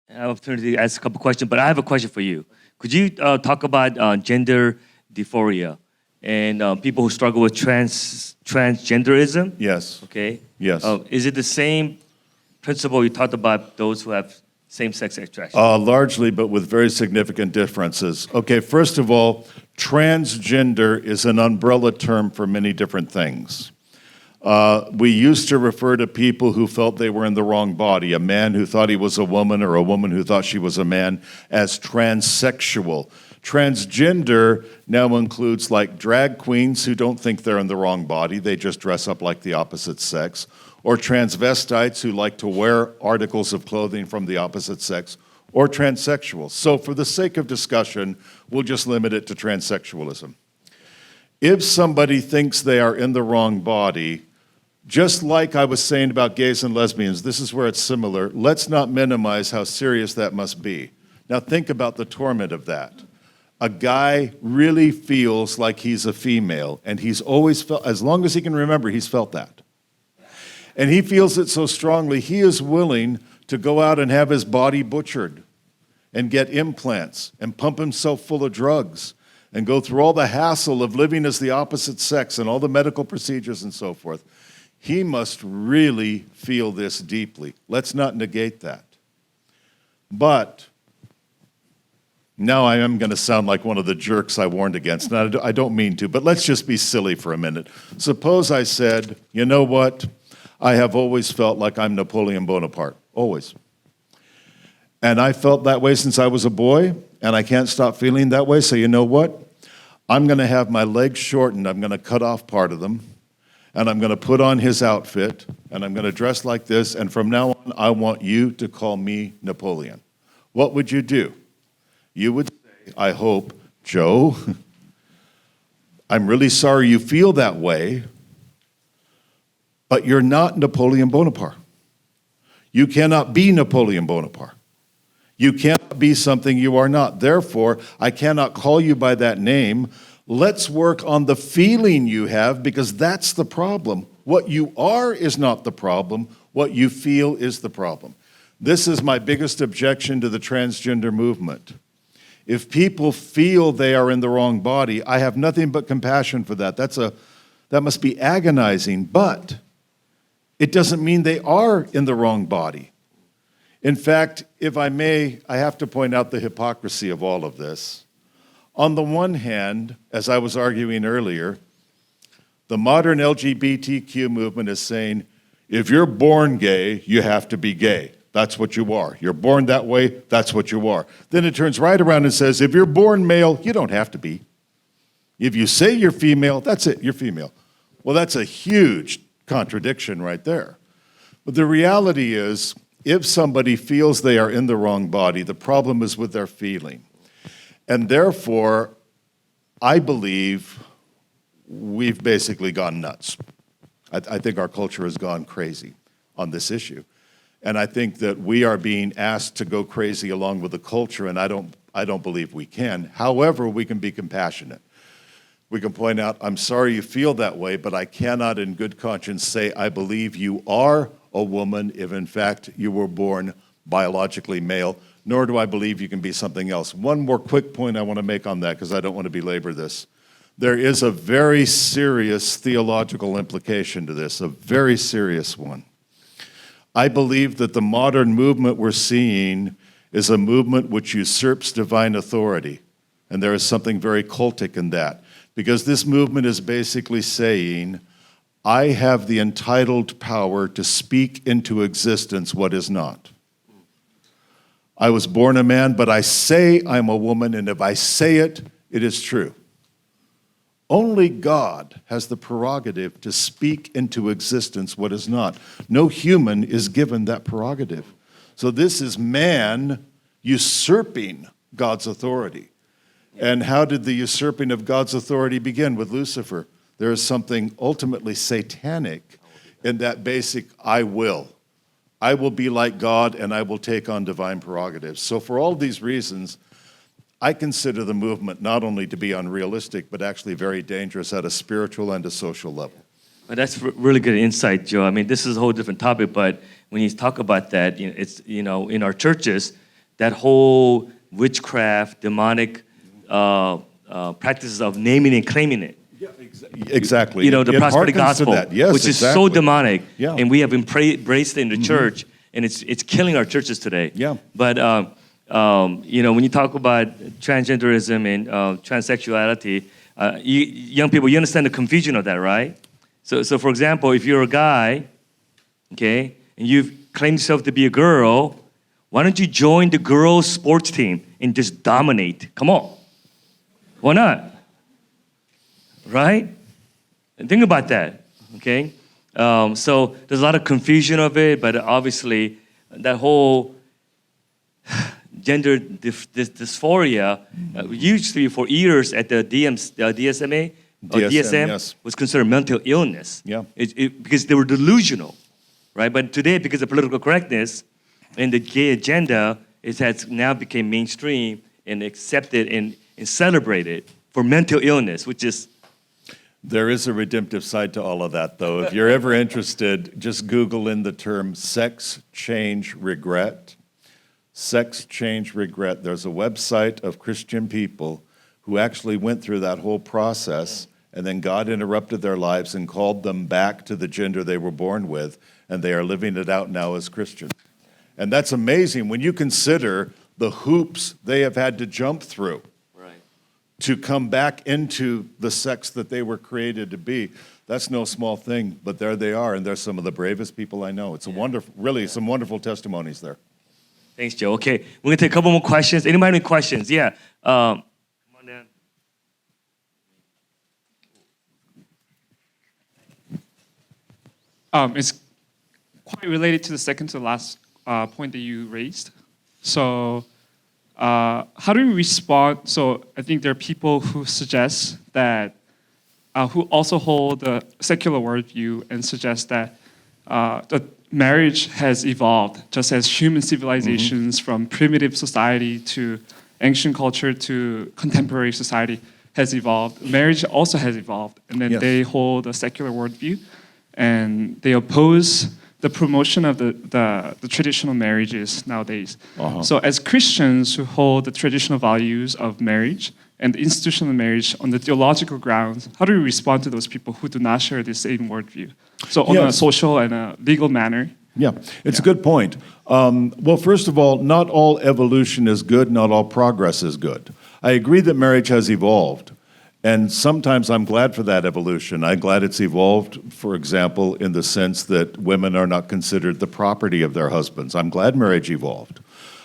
I have opportunity to ask a couple questions, but I have a question for you. Could you talk about gender dysphoria and people who struggle with transgenderism? Yes. Okay. Yes. Is it the same principle you talked about those who have same-sex attraction? Largely, but with very significant differences. Okay, first of all, transgender is an umbrella term for many different things. We used to refer to people who felt they were in the wrong body, a man who thought he was a woman or a woman who thought she was a man, as transsexual. Transgender now includes like drag queens who don't think they're in the wrong body, they just dress up like the opposite sex, or transvestites who like to wear articles of clothing from the opposite sex, or transsexuals. So for the sake of discussion, we'll just limit it to transsexualism. If somebody thinks they are in the wrong body, just like I was saying about gays and lesbians, this is where it's similar. Let's not minimize how serious that must be. Now think about the torment of that. A guy really feels like he's a female, and he's always felt, as long as he can remember, he's felt that. And he feels it so strongly, he is willing to go out and have his body butchered and get implants and pump himself full of drugs and go through all the hassle of living as the opposite sex and all the medical procedures and so forth. He must really feel this deeply. Let's not negate that. But now I am going to sound like one of the jerks I warned against. And I don't mean to, but let's just be silly for a minute. Suppose I said, you know what? I have always felt like I'm Napoleon Bonaparte, always. And I felt that way since I was a boy, and I can't stop feeling that way, so you know what? I'm going to have my legs shortened, I'm going to cut off part of them, and I'm going to put on his outfit, and I'm going to dress like this, and from now on, I want you to call me Napoleon. What would you do? You would say, I hope, Joe, I'm really sorry you feel that way, but you're not Napoleon Bonaparte. You cannot be Napoleon Bonaparte. You cannot be something you are not. Therefore, I cannot call you by that name. Let's work on the feeling you have, because that's the problem. What you are is not the problem. What you feel is the problem. This is my biggest objection to the transgender movement. If people feel they are in the wrong body, I have nothing but compassion for that. That must be agonizing, but it doesn't mean they are in the wrong body. In fact, if I may, I have to point out the hypocrisy of all of this. On the one hand, as I was arguing earlier, the modern LGBTQ movement is saying, if you're born gay, you have to be gay. That's what you are. You're born that way, that's what you are. Then it turns right around and says, if you're born male, you don't have to be. If you say you're female, that's it, you're female. Well, that's a huge contradiction right there. But the reality is, if somebody feels they are in the wrong body, the problem is with their feeling. And therefore, I believe we've basically gone nuts. I think our culture has gone crazy on this issue. And I think that we are being asked to go crazy along with the culture, and I don't believe we can. However, we can be compassionate. We can point out, I'm sorry you feel that way, but I cannot in good conscience say I believe you are a woman if in fact you were born biologically male, nor do I believe you can be something else. One more quick point I want to make on that, because I don't want to belabor this. There is a very serious theological implication to this, a very serious one. I believe that the modern movement we're seeing is a movement which usurps divine authority, and there is something very cultic in that, because this movement is basically saying, I have the entitled power to speak into existence what is not. I was born a man, but I say I'm a woman, and if I say it, it is true. Only God has the prerogative to speak into existence what is not. No human is given that prerogative. So this is man usurping God's authority. And how did the usurping of God's authority begin? With Lucifer. There is something ultimately satanic in that basic I will. I will be like God, and I will take on divine prerogatives. So for all these reasons, I consider the movement not only to be unrealistic, but actually very dangerous at a spiritual and a social level. Well, that's really good insight, Joe. I mean, this is a whole different topic, but when you talk about that, it's in our churches, that whole witchcraft, demonic practices of naming and claiming it. Yeah, exactly. You know, the It prosperity harkens to gospel, that. Yes, which is so exactly. demonic, Yeah. and we have embraced it in the church, and it's killing our churches today. Yeah. But you know, when you talk about transgenderism and transsexuality, young people, you understand the confusion of that, right? So for example, if you're a guy, okay, and you've claimed yourself to be a girl, why don't you join the girls' sports team and just dominate? Come on. Why not? Right? And think about that, okay? So there's a lot of confusion of it, but obviously that whole gender dysphoria used to be for years at the DSM, yes. was considered mental illness. Yeah. Because they were delusional, right? But today, because of political correctness and the gay agenda, it has now become mainstream and accepted and celebrated for mental illness, which is. There is a redemptive side to all of that, though. If you're ever interested, just Google in the term sex change regret. Sex change regret. There's a website of Christian people who actually went through that whole process, and then God interrupted their lives and called them back to the gender they were born with, and they are living it out now as Christians. And that's amazing when you consider the hoops they have had to jump through to come back into the sex that they were created to be. That's no small thing, but there they are, and they're some of the bravest people I know. It's a wonderful, really some wonderful testimonies there. Thanks, Joe. Okay, we're gonna take a couple more questions. Anybody have any questions? Yeah. Come on down. It's quite related to the second to the last point that you raised. So how do we respond? So I think there are people who suggest that, who also hold the secular worldview and suggest that the marriage has evolved, just as human civilizations from primitive society to ancient culture to contemporary society has evolved. Marriage also has evolved, and then they hold a secular worldview, and they oppose the promotion of the traditional marriages nowadays. So as Christians who hold the traditional values of marriage and the institutional marriage on the theological grounds, how do we respond to those people who do not share the same worldview? So on a social and a legal manner. Yeah, it's a good point. Well, first of all, not all evolution is good, not all progress is good. I agree that marriage has evolved. And sometimes I'm glad for that evolution. I'm glad it's evolved, for example, in the sense that women are not considered the property of their husbands. I'm glad marriage evolved.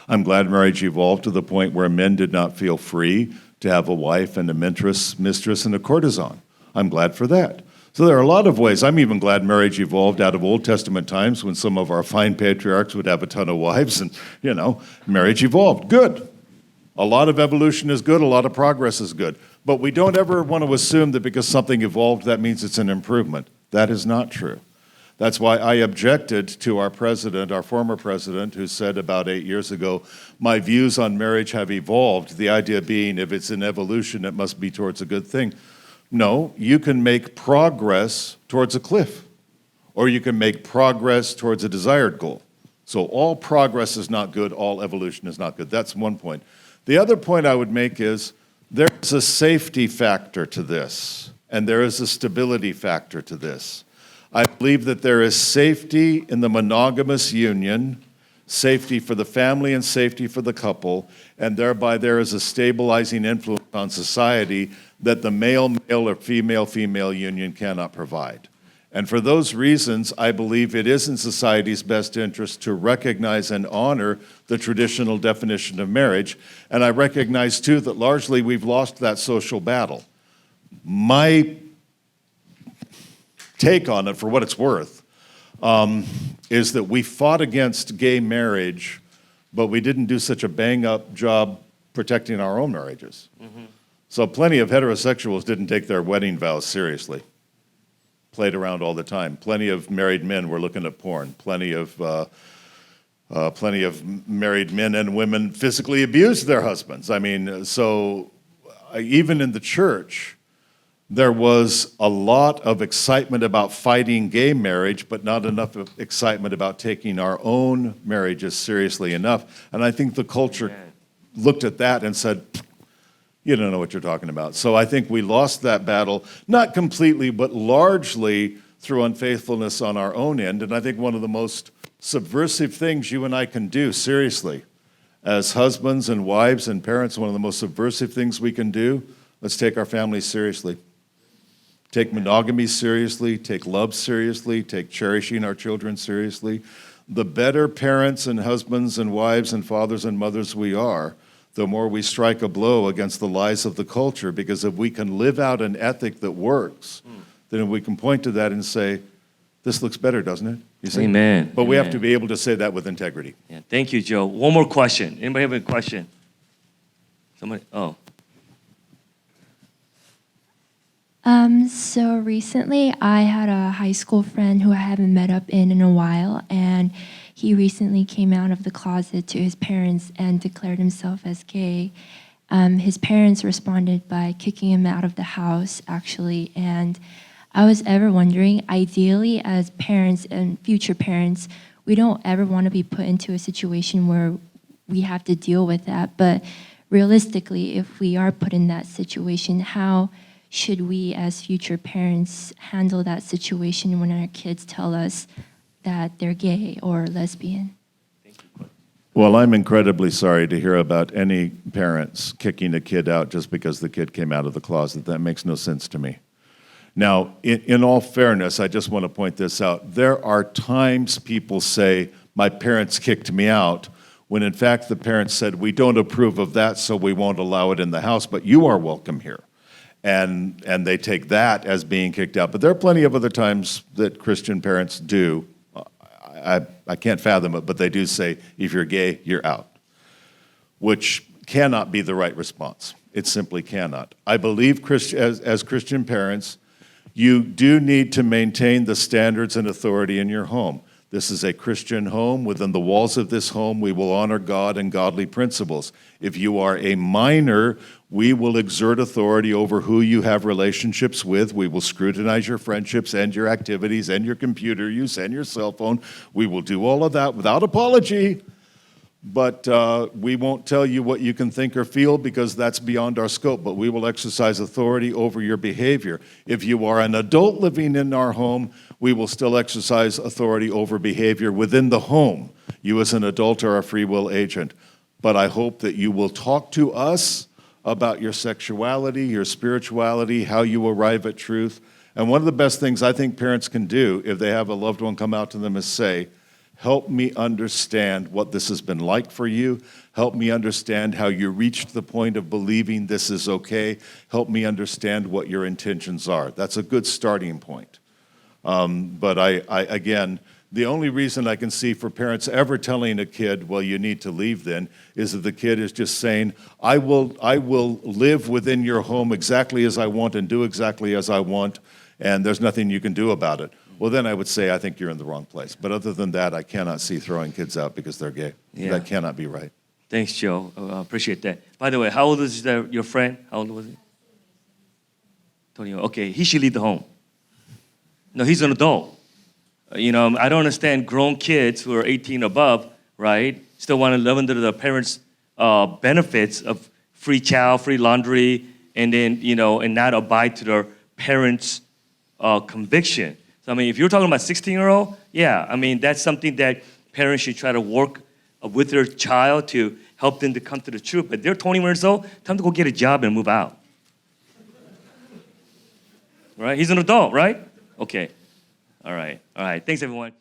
I'm glad marriage evolved to the point where men did not feel free to have a wife and a mistress and a courtesan. I'm glad for that. So there are a lot of ways. I'm even glad marriage evolved out of Old Testament times when some of our fine patriarchs would have a ton of wives and, you know, marriage evolved. Good. A lot of evolution is good, a lot of progress is good. But we don't ever want to assume that because something evolved, that means it's an improvement. That is not true. That's why I objected to our president, our former president, who said about 8 years ago, my views on marriage have evolved. The idea being if it's an evolution, it must be towards a good thing. No, you can make progress towards a cliff, or you can make progress towards a desired goal. So all progress is not good, all evolution is not good. That's one point. The other point I would make is there's a safety factor to this, and there is a stability factor to this. I believe that there is safety in the monogamous union, safety for the family and safety for the couple, and thereby there is a stabilizing influence on society that the male-male or female-female union cannot provide. And for those reasons, I believe it is in society's best interest to recognize and honor the traditional definition of marriage. And I recognize, too, that largely we've lost that social battle. My take on it, for what it's worth, is that we fought against gay marriage, but we didn't do such a bang-up job protecting our own marriages. So plenty of heterosexuals didn't take their wedding vows seriously. Played around all the time. Plenty of married men were looking at porn. Plenty of married men and women physically abused their husbands. I mean, so even in the church, there was a lot of excitement about fighting gay marriage, but not enough of excitement about taking our own marriages seriously enough. And I think the culture looked at that and said, you don't know what you're talking about. So I think we lost that battle, not completely, but largely through unfaithfulness on our own end. And I think one of the most subversive things you and I can do, seriously, as husbands and wives and parents, one of the most subversive things we can do, let's take our families seriously. Take monogamy seriously, take love seriously, take cherishing our children seriously. The better parents and husbands and wives and fathers and mothers we are, the more we strike a blow against the lies of the culture, because if we can live out an ethic that works, then we can point to that and say, this looks better, doesn't it? You see? Amen. But we have Amen. to be able to say that with integrity. Yeah, thank you, Joe. One more question. Anybody have a question? Somebody? Oh. So recently I had a high school friend who I haven't met up in a while, and he recently came out of the closet to his parents and declared himself as gay. His parents responded by kicking him out of the house, actually, and I was ever wondering, ideally as parents and future parents, we don't ever want to be put into a situation where we have to deal with that, but realistically, if we are put in that situation, how should we as future parents handle that situation when our kids tell us that they're gay or lesbian? Well, I'm incredibly sorry to hear about any parents kicking a kid out just because the kid came out of the closet. That makes no sense to me. Now, in all fairness, I just want to point this out. There are times people say, my parents kicked me out, when in fact the parents said, we don't approve of that, so we won't allow it in the house, but you are welcome here. And they take that as being kicked out. But there are plenty of other times that Christian parents do. I can't fathom it, but they do say, if you're gay, you're out, which cannot be the right response. It simply cannot. I believe as Christian parents, you do need to maintain the standards and authority in your home. This is a Christian home. Within the walls of this home, we will honor God and godly principles. If you are a minor, we will exert authority over who you have relationships with. We will scrutinize your friendships and your activities and your computer use and your cell phone. We will do all of that without apology. But we won't tell you what you can think or feel because that's beyond our scope, but we will exercise authority over your behavior. If you are an adult living in our home, we will still exercise authority over behavior within the home. You as an adult are a free will agent. But I hope that you will talk to us about your sexuality, your spirituality, how you arrive at truth. And one of the best things I think parents can do if they have a loved one come out to them is say, help me understand what this has been like for you. Help me understand how you reached the point of believing this is okay. Help me understand what your intentions are. That's a good starting point. But again, the only reason I can see for parents ever telling a kid, well, you need to leave then, is that the kid is just saying, I will live within your home exactly as I want and do exactly as I want, and there's nothing you can do about it. Well, then I would say I think you're in the wrong place. But other than that, I cannot see throwing kids out because they're gay. Yeah. That cannot be right. Thanks, Joe. Appreciate that. By the way, how old is your friend? How old was he? 21. Okay, he should leave the home. No, he's an adult. I don't understand grown kids who are 18 above, right, still want to live under the parents' benefits of free child, free laundry, and then, and not abide to their parents' conviction. So, if you're talking about 16-year-old, yeah, that's something that parents should try to work with their child to help them to come to the truth. But they're 20 years old, time to go get a job and move out. Right? He's an adult, right? Okay. All right. Thanks, everyone.